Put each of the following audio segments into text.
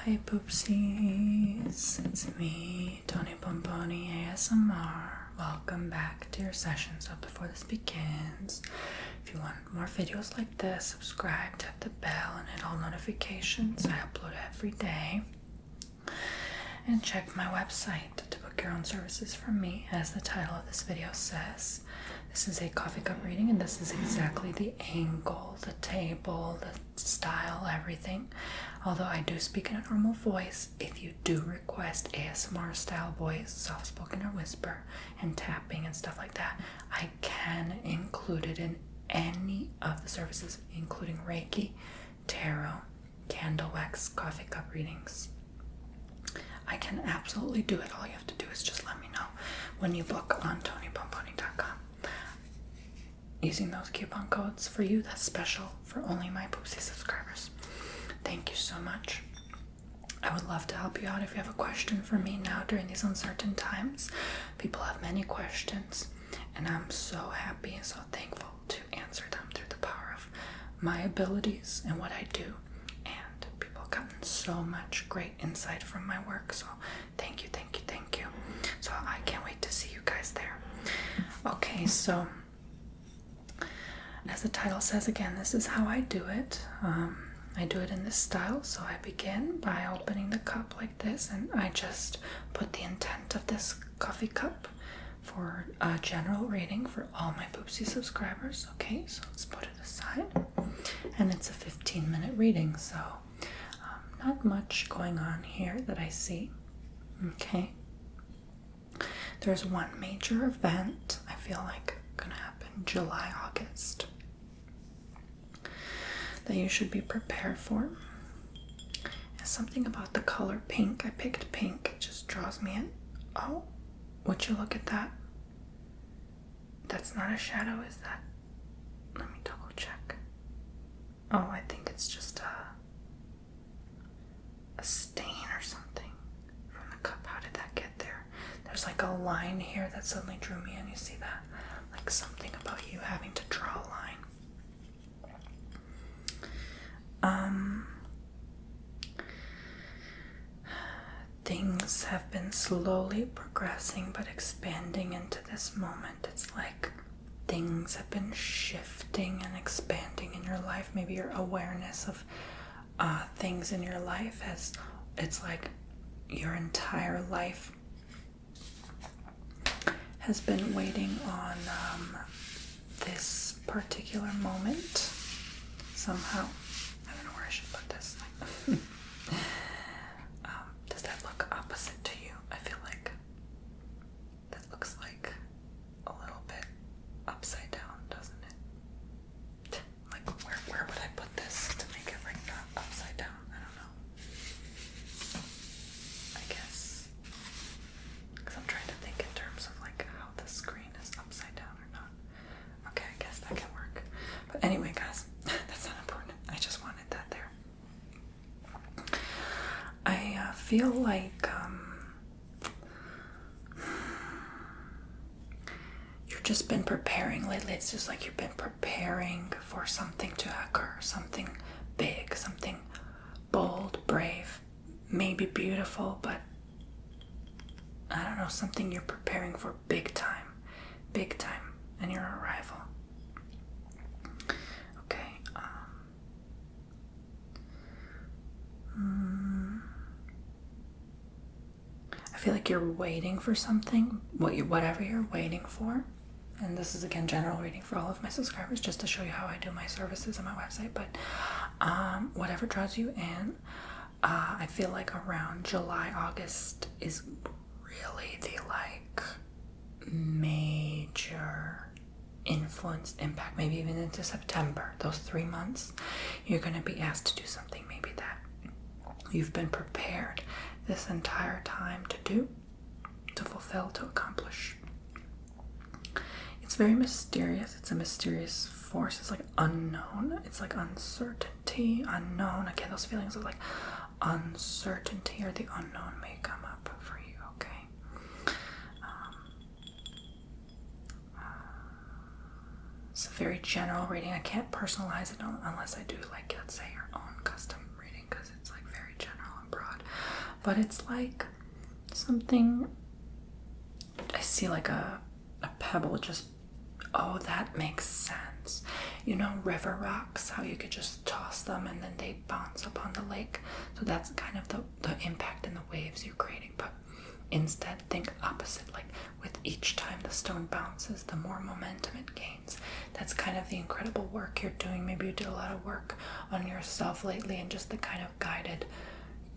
Hi Poopsies, it's me, Tony Bomboni ASMR. Welcome back to your session. So before this begins, if you want more videos like this, subscribe, tap the bell, and hit all notifications. I upload every day. And check my website to book your own services from me, as the title of this video says. This is a coffee cup reading, and this is exactly the angle, the table, the style, everything. Although I do speak in a normal voice, if you do request ASMR style voice, soft-spoken or whisper, and tapping and stuff like that, I can include it in any of the services, including Reiki, tarot, candle wax, coffee cup readings. I can absolutely do it. All you have to do is just let me know when you book on TonyBomboni.com. Using those coupon codes for you, that's special for only my Poopsie subscribers. Thank you so much. I would love to help you out if you have a question for me now during these uncertain times. People have many questions, and I'm so happy and so thankful to answer them through the power of my abilities and what I do. And people have gotten so much great insight from my work, so thank you, thank you, thank you. So I can't wait to see you guys there. Okay, so as the title says, again, this is how I do it. I do it in this style, so I begin by opening the cup like this, and I just put the intent of this coffee cup for a general reading for all my Poopsie subscribers. Okay, so let's put it aside. And it's a 15-minute reading, so not much going on here that I see. Okay. There's one major event I feel like gonna happen July, August, that you should be prepared for. And something about the color pink. I picked pink. It just draws me in. Oh, would you look at that? That's not a shadow, is that? Let me double check. Oh, I think it's just a stain or something from the cup. How did that get there? There's like a line here that suddenly drew me in. You see that? Like something about you having to draw a line. Things have been slowly progressing but expanding into this moment. It's like things have been shifting and expanding in your life. Maybe your awareness of things in your life it's like your entire life has been waiting on this particular moment somehow. I don't know where I should put this. Does that look opposite to you? I feel like that looks like a little bit upside down, doesn't it? Like where would I put this to make it like not upside down? I don't know. I guess because I'm trying to think in terms of like how the screen is upside down or not. Okay, I guess that can work. But anyway, guys, that's not important. I just wanted that there. I feel like you've just been preparing lately. It's just like you've been preparing for something to occur, something big, something bold, brave, maybe beautiful, but I don't know, something you're preparing for big time in your arrival. Okay. I feel like you're waiting for something, whatever you're waiting for. And this is again general reading for all of my subscribers, just to show you how I do my services on my website. But whatever draws you in, I feel like around July, August is really the like major influence, impact, maybe even into September. Those 3 months, you're going to be asked to do something maybe that you've been prepared this entire time to do, to fulfill, to accomplish. It's very mysterious. It's a mysterious force. It's like unknown. It's like uncertainty, unknown. Again, those feelings of like uncertainty or the unknown may come up for you, okay? It's a very general reading. I can't personalize it unless I do, like, let's say your own custom reading, because it's like very general and broad. but it's like something, I see like a pebble just, oh, that makes sense. You know, river rocks, how you could just toss them and then they bounce up on the lake. So that's kind of the impact in the waves you're creating. But instead, think opposite. Like with each time the stone bounces, the more momentum it gains. That's kind of the incredible work you're doing. Maybe you did a lot of work on yourself lately and just the kind of guided,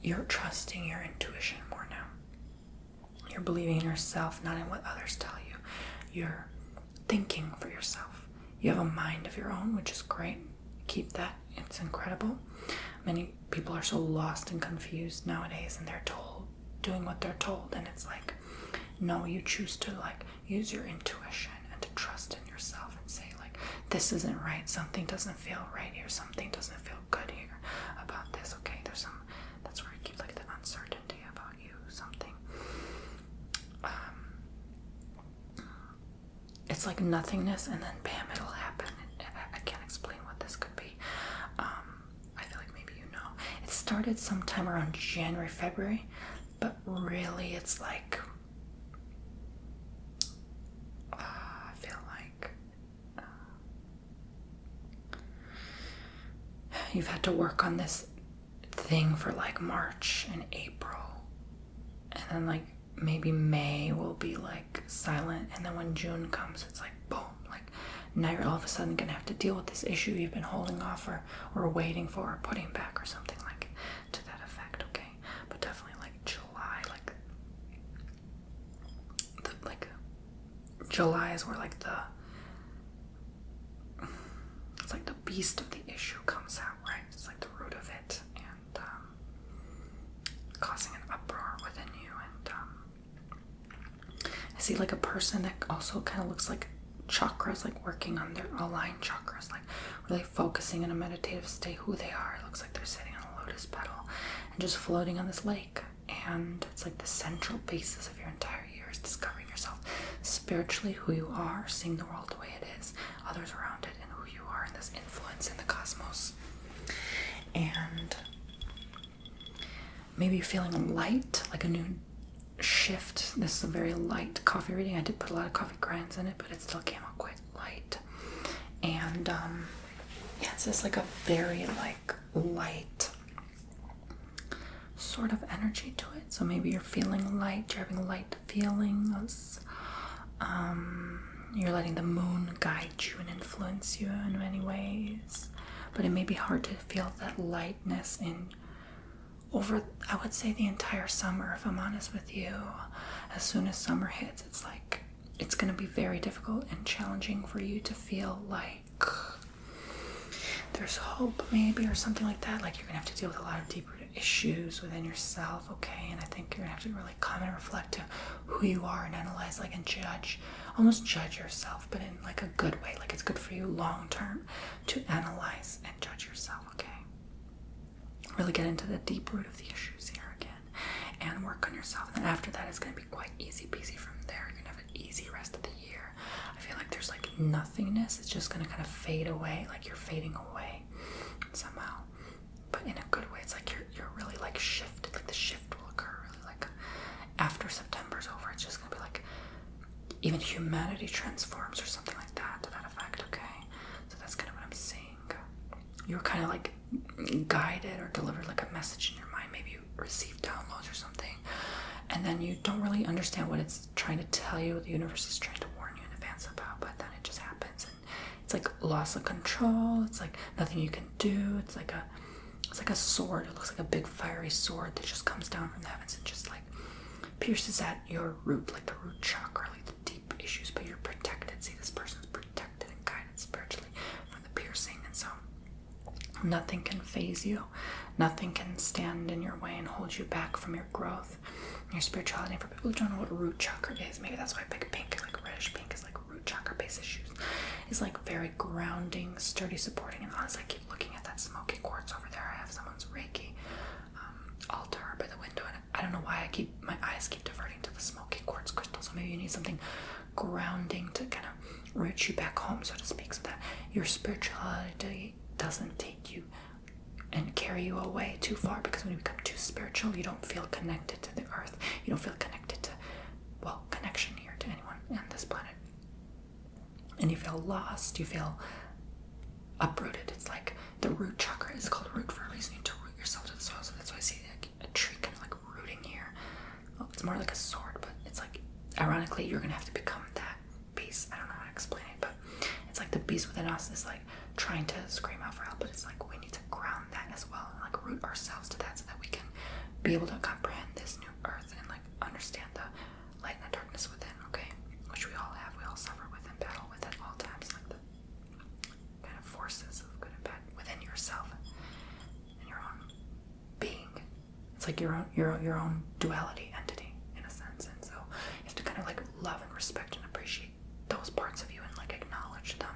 you're trusting your intuition more now. You're believing in yourself, not in what others tell you. You're thinking for yourself. You have a mind of your own, which is great. Keep that. It's incredible. Many people are so lost and confused nowadays, and they're doing what they're told, and it's like, no, you choose to like use your intuition and to trust in yourself and say like, this isn't right. Something doesn't feel right here. Something doesn't feel good here about this. Okay, that's where I keep like the uncertainty about you. Something. It's like nothingness, and then bam, it'll happen. I can't explain what this could be. I feel like maybe you know. It started sometime around January, February, but really it's like, I feel like you've had to work on this thing for like March and April, and then like maybe May will be like silent, and then when June comes, it's like boom, like now you're all of a sudden gonna have to deal with this issue you've been holding off or waiting for or putting back or something like to that effect. Okay, but definitely like July, July is where like it's like the beast of the issue comes out, right? It's like the root of it, and causing an uproar within you. And I see like a person that also kind of looks like chakras, like working on their aligned chakras, like really focusing in a meditative state who they are. It looks like they're sitting on a lotus petal and just floating on this lake, and it's like the central basis of your entire year is discovering yourself spiritually, who you are, seeing the world the way it is, others around it, and who you are, and this influence in the cosmos. And maybe feeling light, like a new shift. This is a very light coffee reading. I did put a lot of coffee grinds in it, but it still came out quite light. And yeah, it's just like a very like light sort of energy to it. So maybe you're feeling light, you're having light feelings. You're letting the moon guide you and influence you in many ways. But it may be hard to feel that lightness in over, I would say, the entire summer, if I'm honest with you. As soon as summer hits, it's like it's going to be very difficult and challenging for you to feel like there's hope, maybe, or something like that. Like you're going to have to deal with a lot of deeper issues within yourself, okay? And I think you're going to have to really come and reflect to who you are and analyze, like, and almost judge yourself, but in like a good way. Like it's good for you long term to analyze and judge yourself, okay? Really get into the deep root of the issues here again and work on yourself. And after that, it's going to be quite easy peasy from there. You're going to have an easy rest of the year. I feel like there's like nothingness. It's just going to kind of fade away, like you're fading away somehow. But in a good way, it's like you're really like shifted. Like the shift will occur really like after September's over. It's just going to be like even humanity transforms or something like that to that effect, okay? So that's kind of what I'm seeing. You're kind of like guided or delivered like a message in your mind. Maybe you received downloads or something, and then you don't really understand what it's trying to tell you. The universe is trying to warn you in advance about, but then it just happens, and it's like loss of control. It's like nothing you can do. It's like a sword. It looks like a big fiery sword that just comes down from the heavens and just like pierces at your root, like the root chakra, like the deep issues. But you're protected. See, this person's protected and guided spiritually from the piercing, and so nothing can faze you. Nothing can stand in your way and hold you back from your growth, your spirituality. And for people who don't know what root chakra is, maybe that's why I pick pink, like reddish pink is like root chakra based issues. It's like very grounding, sturdy, supporting. And honestly, I keep looking at that smoky quartz over there. I have someone's Reiki altar by the window, and I don't know why my eyes keep diverting to the smoky quartz crystal. So maybe you need something grounding to kind of root you back home, so to speak, so that your spirituality doesn't take you and carry you away too far, because when you become too spiritual, you don't feel connected to the earth. You don't feel connected to, well, connection here to anyone on this planet. And you feel lost, you feel uprooted. It's like the root chakra is called root for a reason. You need to root yourself to the soil. So that's why I see like a tree kind of like rooting here. Well, it's more like a sword, but it's like, ironically, you're gonna have to become that beast. I don't know how to explain it, but it's like the beast within us is like trying to scream out for help, but it's like we need to ground that as well and like root ourselves to that, so that we can be able to comprehend this new earth and like understand the light and the darkness within, okay? Which we all have. We all suffer with and battle with at all times, like the kind of forces of good and bad within yourself and your own being. It's like your own duality entity in a sense, and so you have to kind of like love and respect and appreciate those parts of you and like acknowledge them,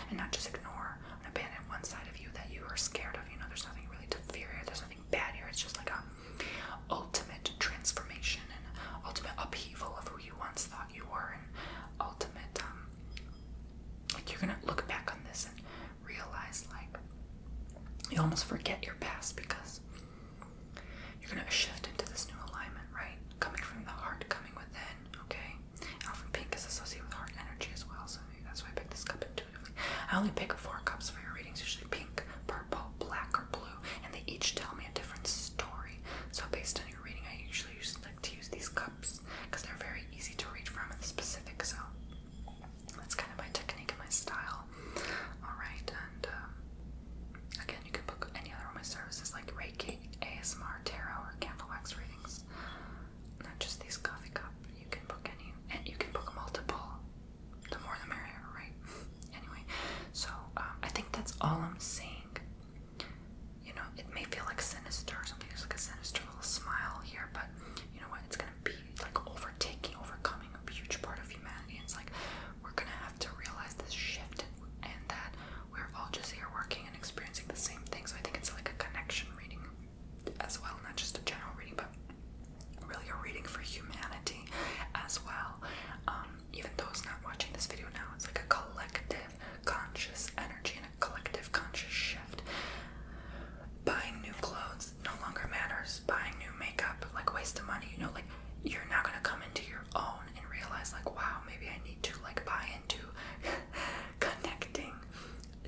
and not just ignore and abandon one side of you that you are scared of. You know, there's nothing really to fear here. There's nothing bad here. It's just like a ultimate transformation and ultimate upheaval of who you once thought you were, and ultimate like you're gonna look back on this and realize like you almost forget your past, because you're gonna shift into this new alignment, right? Coming from the heart, coming within, okay? And often pink is associated with heart energy as well, so maybe that's why I picked this cup intuitively. I only pick 4 cups for your readings, usually pink, purple, black, or blue, and they each tell me a different story. So based on your reading, I usually like to use these cups because they're very easy to read from and specific, so that's kind of my technique and my style. Alright, and again, you can book any other of my services like Reiki, ASMR, tarot, or candle wax readings. Not just these coffee cup. You can book any, and you can book multiple. The more the merrier, right? Anyway, so I think that's all I'm seeing. You know, it may feel like sinister or something. There's like a sinister little smile here, but you know what? It's gonna be like overcoming a huge part of humanity. It's like we're gonna have to realize this shift, and that we're all just here working and experiencing the same thing. So I think it's like a connection reading as well, not just a general reading, but really a reading for humanity as well. Even those not watching this video now, it's like a collective conscious energy and a collective conscious shift. Buying new clothes no longer matters. Buying new makeup, like, waste of money, you know, like you're now gonna come into your own and realize like, wow, maybe I need to like buy into connecting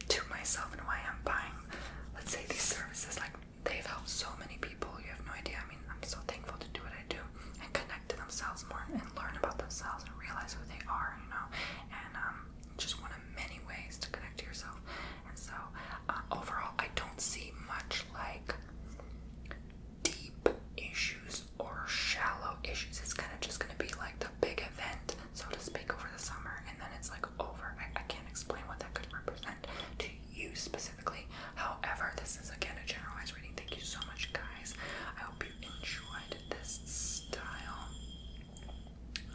to myself and why I'm buying, let's say, these services. Like, they've helped so many people. You have no idea. I mean, I'm so thankful to do what I do and connect to themselves more and learn about themselves and realize who they are, you know, and just one of many ways to connect to yourself. And so overall, I don't see much like deep issues or shallow issues. It's kind of just going to be like the big event, so to speak, over the summer, and then it's like over. I can't explain what that could represent to you specifically. However, this is again a generalized reading. Thank you so much, guys. I hope you enjoyed this style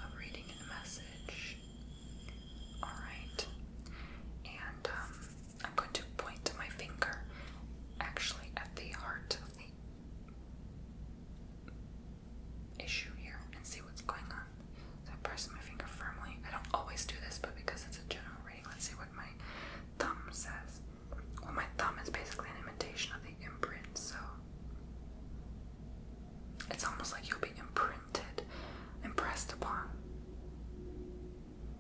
of reading and message. Alright, and I'm going to point my finger actually at the heart of the issue here and see what's going on. So I press my finger firmly. I don't always do this, but because it's a general reading, let's see what my thumb says. Well, my thumb is basically an imitation of the imprint, so it's almost like you'll be imprinted, impressed upon.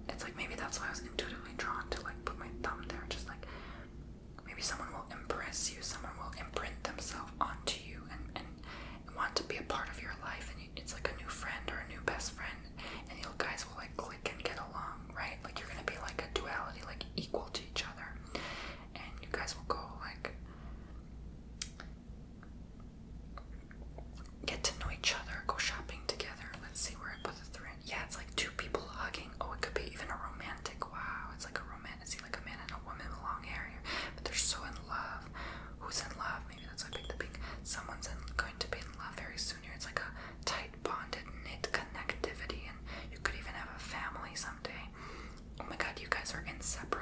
It's like maybe that's why I was intuitively drawn to like put my thumb there, just like maybe someone will impress you, someone will imprint themselves onto you and want to be a part of your life, and it's like a new friend or a new best friend, and you guys will like click and get along, right? Like you're gonna be like a duality, like equal to each other, and you guys will go like get to know each other, go shopping together. Let's see where I put the thread. Yeah, it's like 2 people hugging. Oh, it could be even a romantic. Wow, it's like a romantic. See, like a man and a woman with long hair here, but they're so in love. Who's in love? Maybe that's why I picked the pink. Someone's going to be in love very soon here. It's like a tight bonded knit connectivity, and you could even have a family someday. Oh my god, you guys are inseparable.